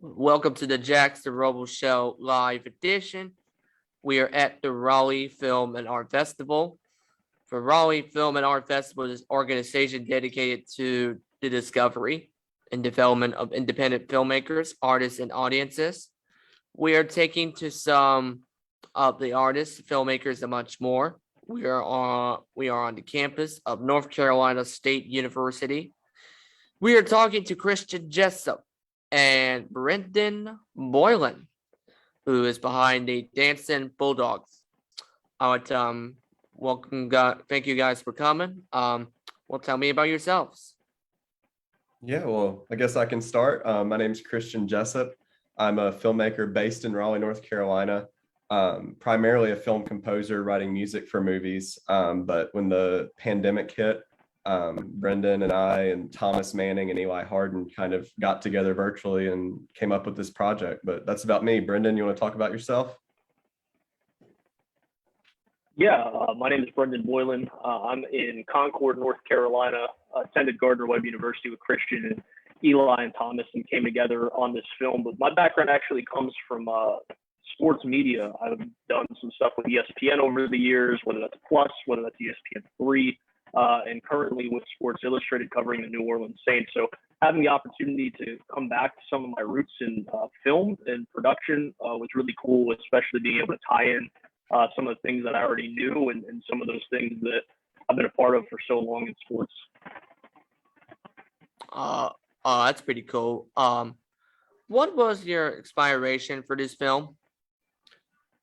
Welcome to the Jackson Robol Show live edition. We are at the Raleigh Film and Art Festival. For Raleigh Film and Art Festival is an organization dedicated to the discovery and development of independent filmmakers, artists, and audiences. We are taking to some of the artists, filmmakers, and much more. We are on the campus of North Carolina State University. We are talking to Christian Jessup and Brendan Boylan, who is behind the Dancin Bulldogs. I would thank you guys for coming. Well, tell me about yourselves. Yeah, well, I guess I can start. My name's Christian Jessup. I'm a filmmaker based in Raleigh, North Carolina. Primarily a film composer writing music for movies. But when the pandemic hit, Brendan and I and Thomas Manning and Eli Harden kind of got together virtually and came up with this project. But that's about me. Brendan, you want to talk about yourself? Yeah, my name is Brendan Boylan. I'm in Concord, North Carolina. Attended Gardner-Webb University with Christian and Eli and Thomas and came together on this film. But my background actually comes from sports media. I've done some stuff with ESPN over the years, whether that's Plus, whether that's ESPN3, and currently with Sports Illustrated covering the New Orleans Saints. So having the opportunity to come back to some of my roots in film and production was really cool, especially being able to tie in some of the things that I already knew and some of those things that I've been a part of for so long in sports. That's pretty cool. What was your inspiration for this film?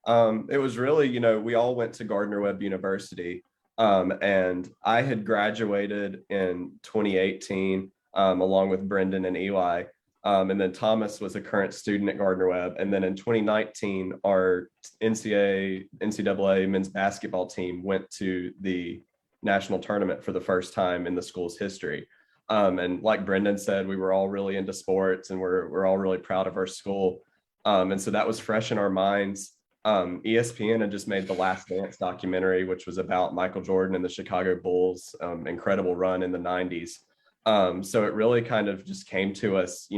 It was really, we all went to Gardner-Webb University, and I had graduated in 2018 along with Brendan and Eli. And then Thomas was a current student at Gardner-Webb. And then in 2019, our NCAA men's basketball team went to the national tournament for the first time in the school's history. And like Brendan said, we were all really into sports and we're all really proud of our school. And so that was fresh in our minds. ESPN had just made the Last Dance documentary, which was about Michael Jordan and the Chicago Bulls' incredible run in the 90s. So it really kind of just came to us,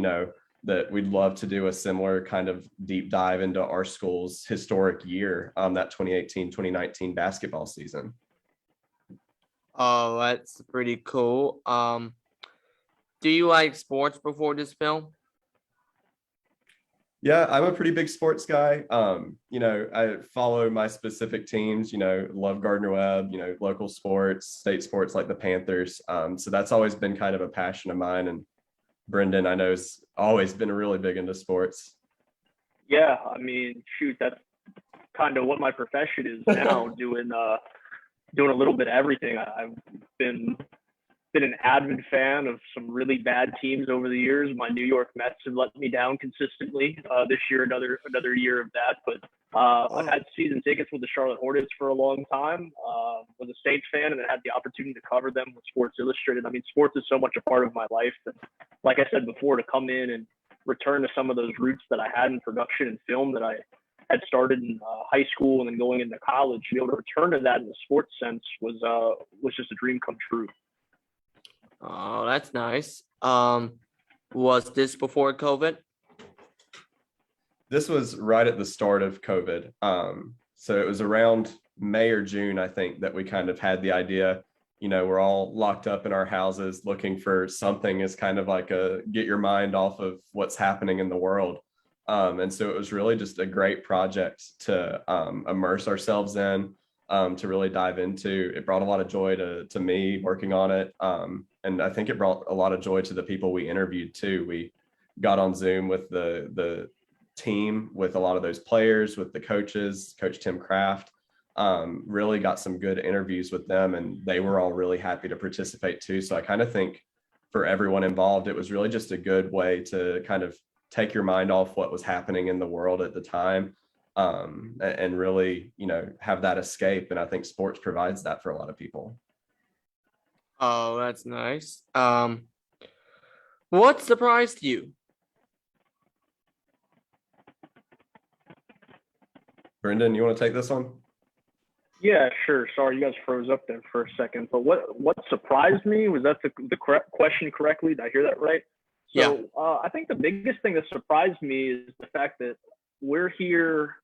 that we'd love to do a similar kind of deep dive into our school's historic year, that 2018-2019 basketball season. Oh, that's pretty cool. Do you like sports before this film? Yeah, I'm a pretty big sports guy. I follow my specific teams, love Gardner-Webb, local sports, state sports like the Panthers. So that's always been kind of a passion of mine. And Brendan, I know, has always been really big into sports. Yeah, I mean, shoot, that's kind of what my profession is now, doing a little bit of everything. I've been an avid fan of some really bad teams over the years. My New York Mets have let me down consistently. This year, another year of that. But I've had season tickets with the Charlotte Hornets for a long time. Was a Saints fan and then had the opportunity to cover them with Sports Illustrated. I mean, sports is so much a part of my life. And like I said before, to come in and return to some of those roots that I had in production and film that I had started in high school and then going into college, to be able to return to that in the sports sense was just a dream come true. Oh, that's nice. Was this before COVID? This was right at the start of COVID. So it was around May or June, I think, that we kind of had the idea, we're all locked up in our houses looking for something as kind of like a get your mind off of what's happening in the world. And so it was really just a great project to immerse ourselves in, to really dive into. It brought a lot of joy to me working on it. And I think it brought a lot of joy to the people we interviewed too. We got on Zoom with the team, with a lot of those players, with the coaches, Coach Tim Kraft, really got some good interviews with them, and they were all really happy to participate too. So I kind of think for everyone involved, it was really just a good way to kind of take your mind off what was happening in the world at the time, and really, have that escape. And I think sports provides that for a lot of people. Oh, that's nice. What surprised you? Brendan, you want to take this one? Yeah, sure. Sorry, you guys froze up there for a second. But what surprised me was that the correct question correctly. Did I hear that right? Yeah. So I think the biggest thing that surprised me is the fact that we're here,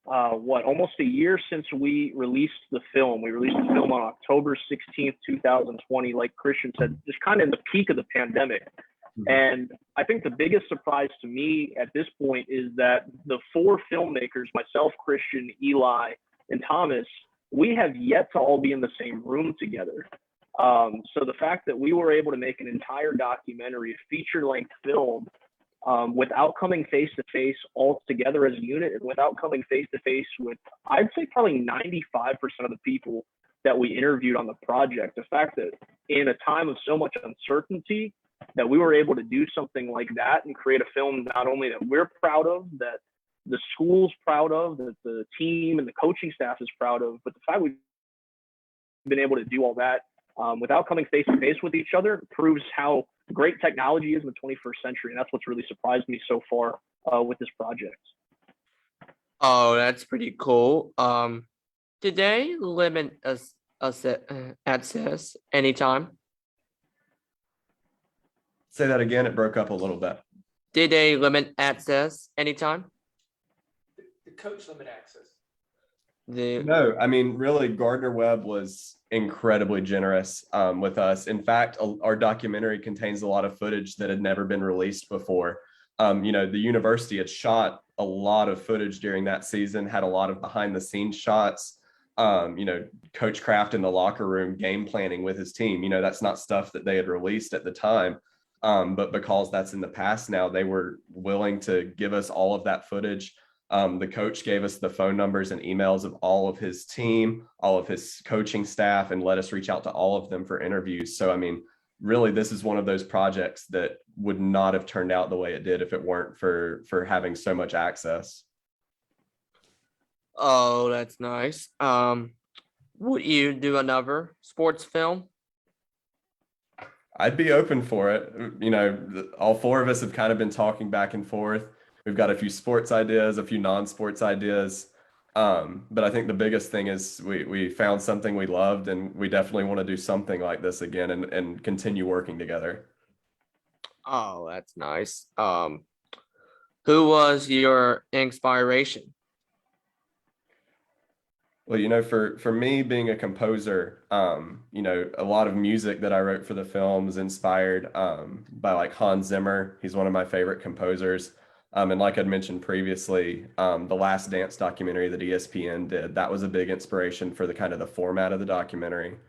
almost a year since we released the film. We released the film on October 16th, 2020, like Christian said, just kind of in the peak of the pandemic. And I think the biggest surprise to me at this point is that the four filmmakers, myself, Christian, Eli, and Thomas, we have yet to all be in the same room together. So the fact that we were able to make an entire documentary, a feature-length film, without coming face-to-face all together as a unit, and without coming face-to-face with, I'd say probably 95% of the people that we interviewed on the project. The fact that in a time of so much uncertainty, that we were able to do something like that and create a film not only that we're proud of, that the school's proud of, that the team and the coaching staff is proud of, but the fact we've been able to do all that without coming face to face with each other proves how great technology is in the 21st century. And that's what's really surprised me so far with this project. Oh, that's pretty cool. Did they limit access anytime? Say that again. It broke up a little bit. Did they limit access anytime? The coach limit access. No, I mean, really, Gardner Webb was incredibly generous with us. In fact, our documentary contains a lot of footage that had never been released before. The university had shot a lot of footage during that season, had a lot of behind the scenes shots. Coach Kraft in the locker room game planning with his team. That's not stuff that they had released at the time. But because that's in the past now, they were willing to give us all of that footage. The coach gave us the phone numbers and emails of all of his team, all of his coaching staff, and let us reach out to all of them for interviews. So, I mean, really, this is one of those projects that would not have turned out the way it did if it weren't for having so much access. Oh, that's nice. Would you do another sports film? I'd be open for it. All four of us have kind of been talking back and forth. We've got a few sports ideas, a few non-sports ideas. But I think the biggest thing is we found something we loved, and we definitely want to do something like this again and continue working together. Oh, that's nice. Who was your inspiration? Well, for me being a composer, a lot of music that I wrote for the film is inspired by like Hans Zimmer. He's one of my favorite composers. And like I'd mentioned previously, the Last Dance documentary that ESPN did, that was a big inspiration for the kind of the format of the documentary.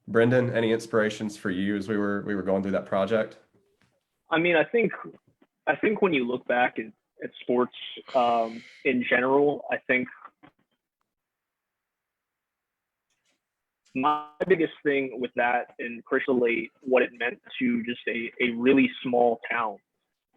Brendan, any inspirations for you as we were going through that project? I mean, I think when you look back at sports in general, I think my biggest thing with that and personally what it meant to just a really small town,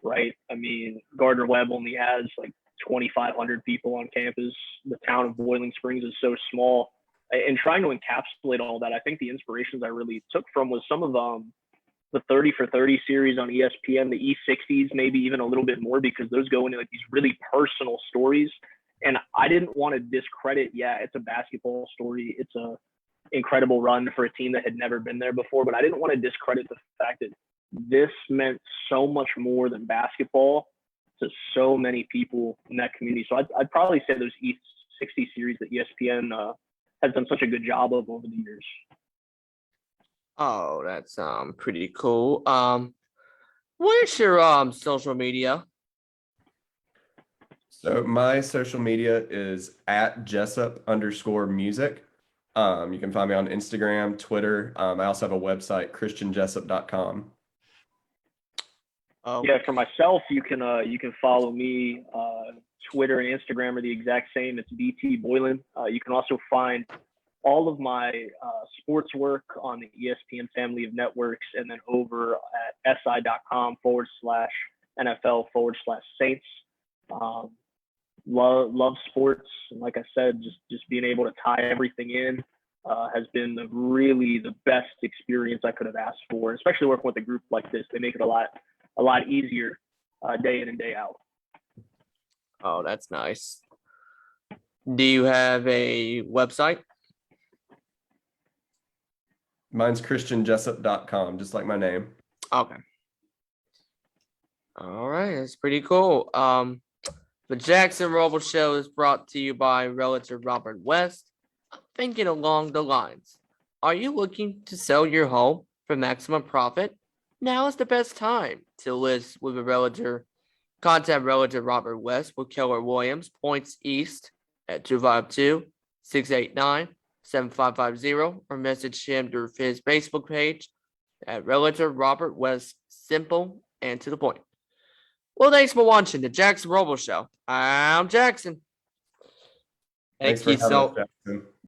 right? I mean, Gardner Webb only has like 2,500 people on campus. The town of Boiling Springs is so small. And trying to encapsulate all that, I think the inspirations I really took from was some of the 30 for 30 series on ESPN, the E60s, maybe even a little bit more, because those go into like these really personal stories. And I didn't want to discredit, it's a basketball story. It's a incredible run for a team that had never been there before, but I didn't want to discredit the fact that this meant so much more than basketball to so many people in that community. So I'd probably say those E60 series that ESPN has done such a good job of over the years. Oh, that's pretty cool. Where's your social media? So my social media is at Jessup_music. You can find me on Instagram, Twitter. I also have a website, christianjessup.com. Oh, Yeah, for myself, you can follow me. Twitter and Instagram are the exact same. It's DT Boylan. You can also find all of my sports work on the ESPN family of networks, and then over at si.com/NFL/Saints. Love sports, and like I said, just being able to tie everything in has been really the best experience I could have asked for. Especially working with a group like this, they make it a lot easier day in and day out. oh, that's nice. Do you have a website? Mine's christianjessup.com, just like my name. Okay. All right, that's pretty cool. The Jackson Robol Show is brought to you by Realtor Robert West. Thinking along the lines, are you looking to sell your home for maximum profit? Now is the best time to list with a realtor. Contact Realtor Robert West with Keller Williams, Points East at 252-689-7550 or message him through his Facebook page at Realtor Robert West. Simple and to the point. Well, thanks for watching the Jackson Robol Show. I'm Jackson. Thanks Thank for you having so us, Jackson.